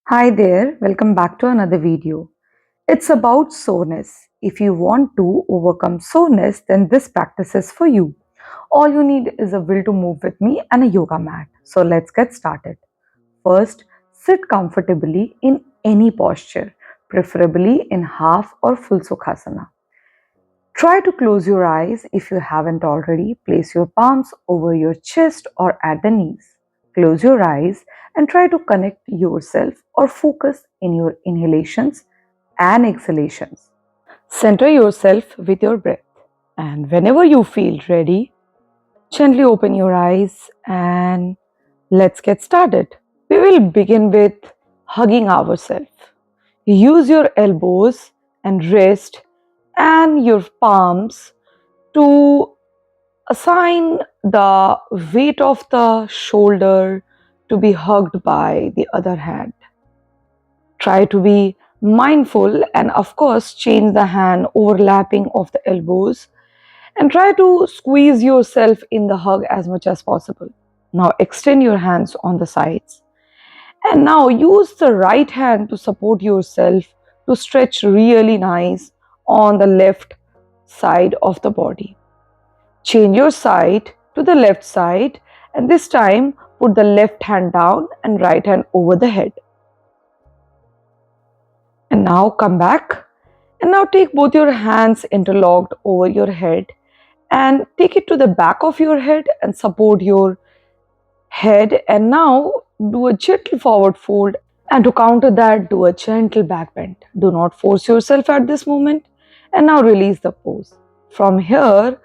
Hi there, welcome back to another video. It's about soreness. If you want to overcome soreness, then this practice is for you. All you need is a will to move with me and a yoga mat. So let's get started. First, sit comfortably in any posture, preferably in half or full sukhasana. Try to close your eyes if you haven't already. Place your palms over your chest or at the knees. Close your eyes and try to connect yourself or focus in your inhalations and exhalations. Center yourself with your breath. And whenever you feel ready, gently open your eyes and let's get started. We will begin with hugging ourselves. Use your elbows and wrist and your palms to assign the weight of the shoulder to be hugged by the other hand. Try to be mindful and, of course, change the hand overlapping of the elbows and try to squeeze yourself in the hug as much as possible. Now, extend your hands on the sides and now use the right hand to support yourself to stretch really nice on the left side of the body. Change your side to the left side and this time put the left hand down and right hand over the head. And now come back and now take both your hands interlocked over your head and take it to the back of your head and support your head and now do a gentle forward fold and to counter that do a gentle back bend. Do not force yourself at this moment and now release the pose. From here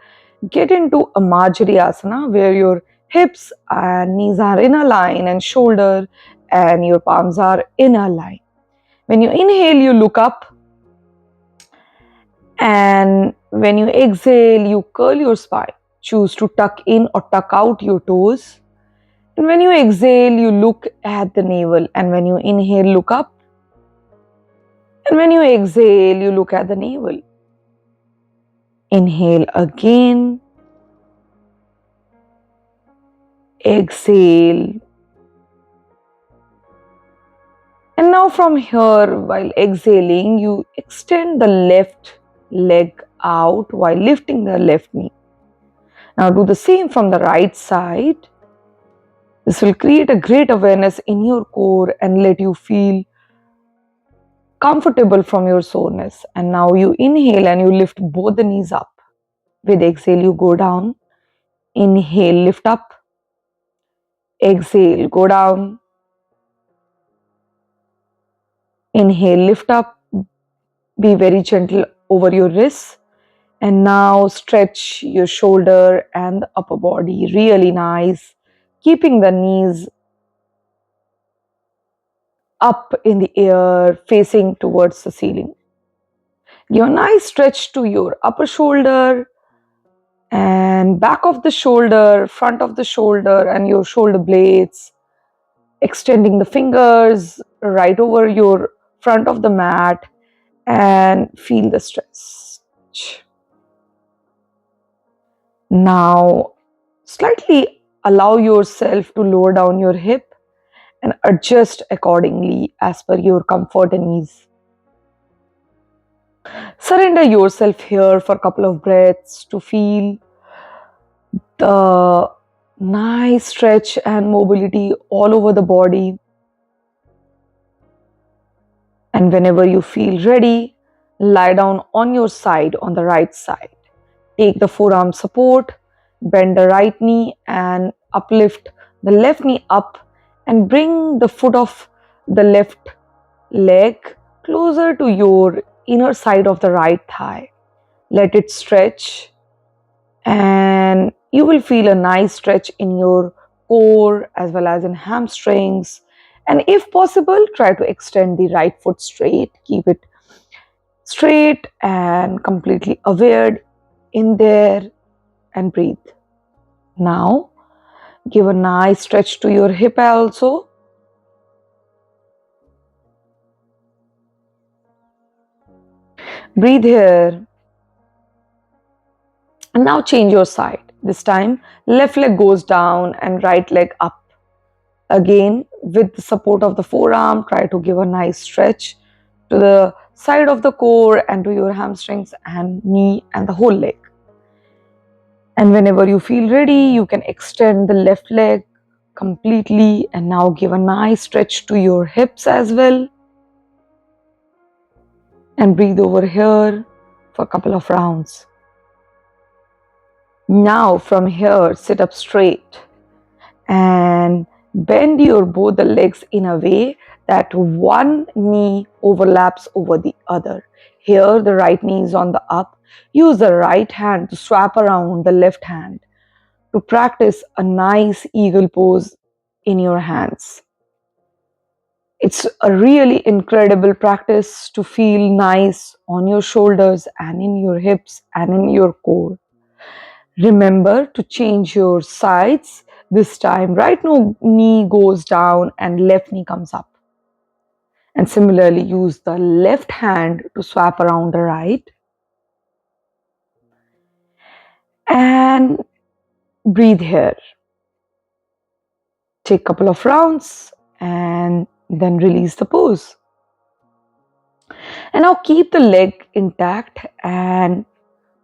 get into a Majri Asana where your hips and knees are in a line and shoulder and your palms are in a line. When you inhale, you look up and when you exhale, you curl your spine. Choose to tuck in or tuck out your toes. And when you exhale, you look at the navel. And when you inhale, look up. And when you exhale, you look at the navel. Inhale again. Exhale. And now from here, while exhaling, you extend the left leg out while lifting the left knee. Now do the same from the right side. This will create a great awareness in your core and let you feel comfortable from your soreness. And now you inhale and you lift both the knees up. With exhale, you go down. Inhale, lift up. Exhale, go down. Inhale, lift up. Be very gentle over your wrists. And now stretch your shoulder and the upper body really nice, keeping the knees up in the air, facing towards the ceiling. Give a nice stretch to your upper shoulder and back of the shoulder, front of the shoulder, and your shoulder blades. Extending the fingers right over your front of the mat and feel the stretch. Now, slightly allow yourself to lower down your hip and adjust accordingly as per your comfort and ease. Surrender yourself here for a couple of breaths to feel the nice stretch and mobility all over the body. And whenever you feel ready, lie down on your side on the right side. Take the forearm support, bend the right knee and uplift the left knee up and bring the foot of the left leg closer to your inner side of the right thigh. Let it stretch and you will feel a nice stretch in your core as well as in hamstrings. And if possible, try to extend the right foot straight. Keep it straight and completely aware in there and breathe. Now, give a nice stretch to your hip also. Breathe here. And now change your side. This time, left leg goes down and right leg up. Again, with the support of the forearm, try to give a nice stretch to the side of the core and to your hamstrings and knee and the whole leg. And whenever you feel ready, you can extend the left leg completely and now give a nice stretch to your hips as well. And breathe over here for a couple of rounds. Now from here, sit up straight and bend your both the legs in a way that one knee overlaps over the other. Here the right knee is on the up. Use the right hand to swap around the left hand to practice a nice eagle pose in your hands. It's a really incredible practice to feel nice on your shoulders and in your hips and in your core. Remember to change your sides. This time, right knee goes down and left knee comes up. And similarly, use the left hand to swap around the right. And breathe here. Take a couple of rounds and then release the pose. And now keep the leg intact and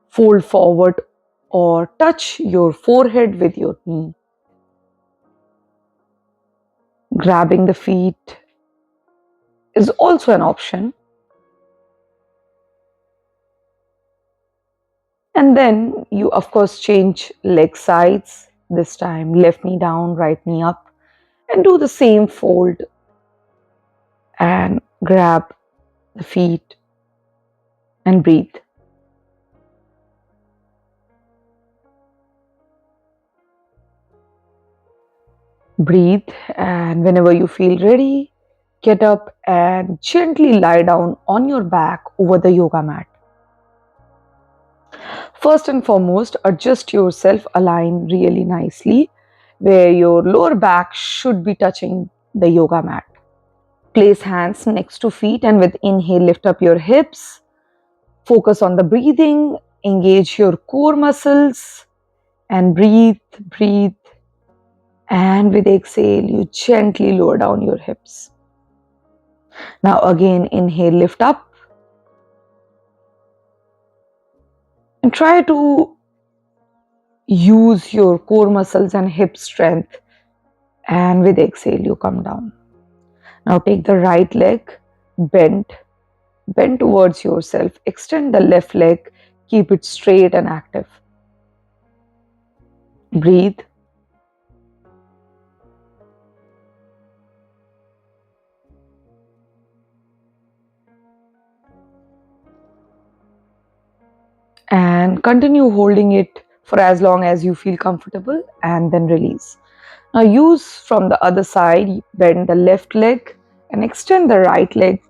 fold forward or touch your forehead with your knee. Grabbing the feet is also an option. And then you of course change leg sides. This time left knee down, right knee up, and do the same fold and grab the feet and breathe. Breathe, and whenever you feel ready, get up and gently lie down on your back over the yoga mat. First and foremost, adjust yourself, align really nicely where your lower back should be touching the yoga mat. Place hands next to feet and with inhale, lift up your hips. Focus on the breathing, engage your core muscles and breathe, breathe. And with exhale, you gently lower down your hips. Now again, inhale, lift up. And try to use your core muscles and hip strength. And with exhale, you come down. Now take the right leg, bend towards yourself. Extend the left leg, keep it straight and active. Breathe. And continue holding it for as long as you feel comfortable and then release. Now use from the other side, bend the left leg and extend the right leg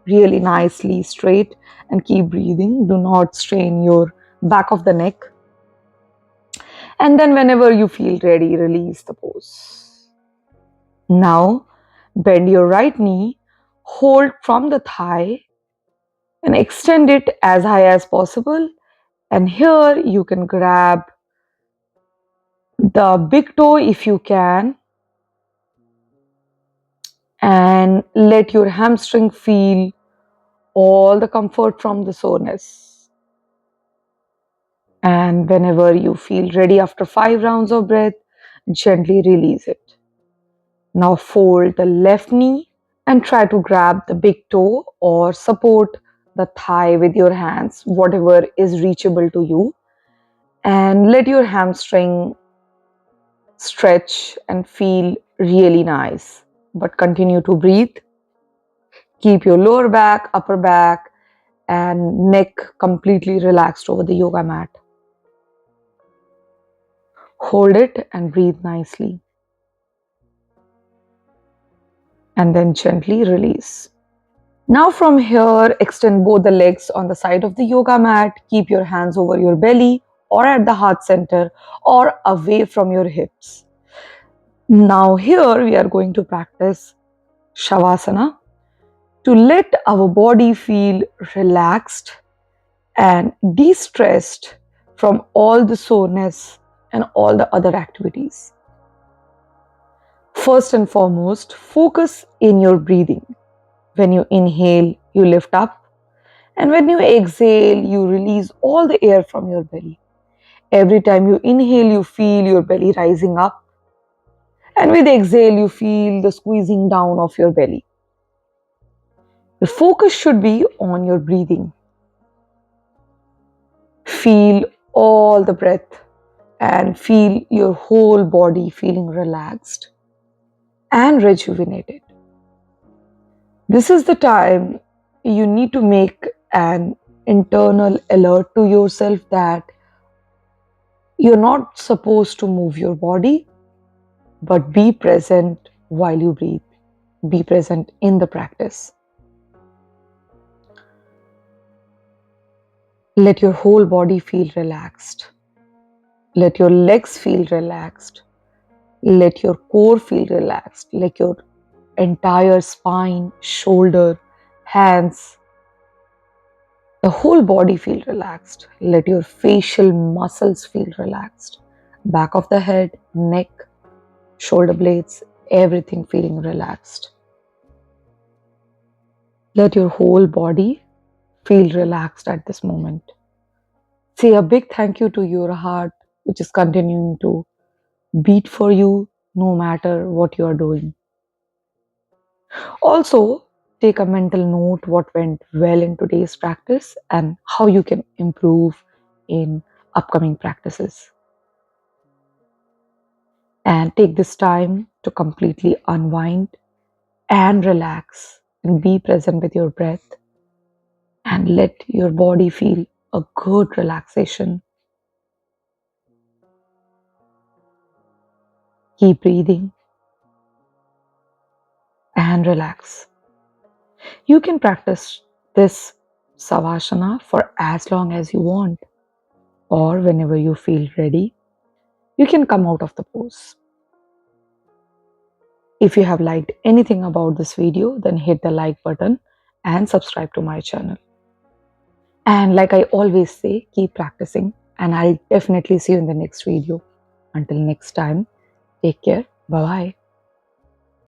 really nicely straight and keep breathing. Do not strain your back of the neck. And then whenever you feel ready, release the pose. Now bend your right knee, hold from the thigh and extend it as high as possible. And here you can grab the big toe if you can and let your hamstring feel all the comfort from the soreness. And whenever you feel ready after 5 rounds of breath, gently release it. Now fold the left knee and try to grab the big toe or support the thigh with your hands, whatever is reachable to you. And let your hamstring stretch and feel really nice. But continue to breathe. Keep your lower back, upper back, and neck completely relaxed over the yoga mat. Hold it and breathe nicely. And then gently release. Now from here, extend both the legs on the side of the yoga mat. Keep your hands over your belly or at the heart center or away from your hips. Now here we are going to practice Shavasana to let our body feel relaxed and de-stressed from all the soreness and all the other activities. First and foremost, focus in your breathing. When you inhale, you lift up, and when you exhale, you release all the air from your belly. Every time you inhale, you feel your belly rising up, and with exhale, you feel the squeezing down of your belly. The focus should be on your breathing. Feel all the breath and feel your whole body feeling relaxed and rejuvenated. This is the time you need to make an internal alert to yourself that you're not supposed to move your body, but be present while you breathe. Be present in the practice. Let your whole body feel relaxed. Let your legs feel relaxed. Let your core feel relaxed. Let your entire spine, shoulder, hands, the whole body feel relaxed. Let your facial muscles feel relaxed. Back of the head, neck, shoulder blades, everything feeling relaxed. Let your whole body feel relaxed at this moment. Say a big thank you to your heart, which is continuing to beat for you no matter what you are doing. Also, take a mental note what went well in today's practice and how you can improve in upcoming practices. And take this time to completely unwind and relax and be present with your breath and let your body feel a good relaxation. Keep breathing and relax. You can practice this savasana for as long as you want, or whenever you feel ready, you can come out of the pose. If you have liked anything about this video, then hit the like button and subscribe to my channel. And like I always say, keep practicing, and I'll definitely see you in the next video. Until next time, take care. Bye bye.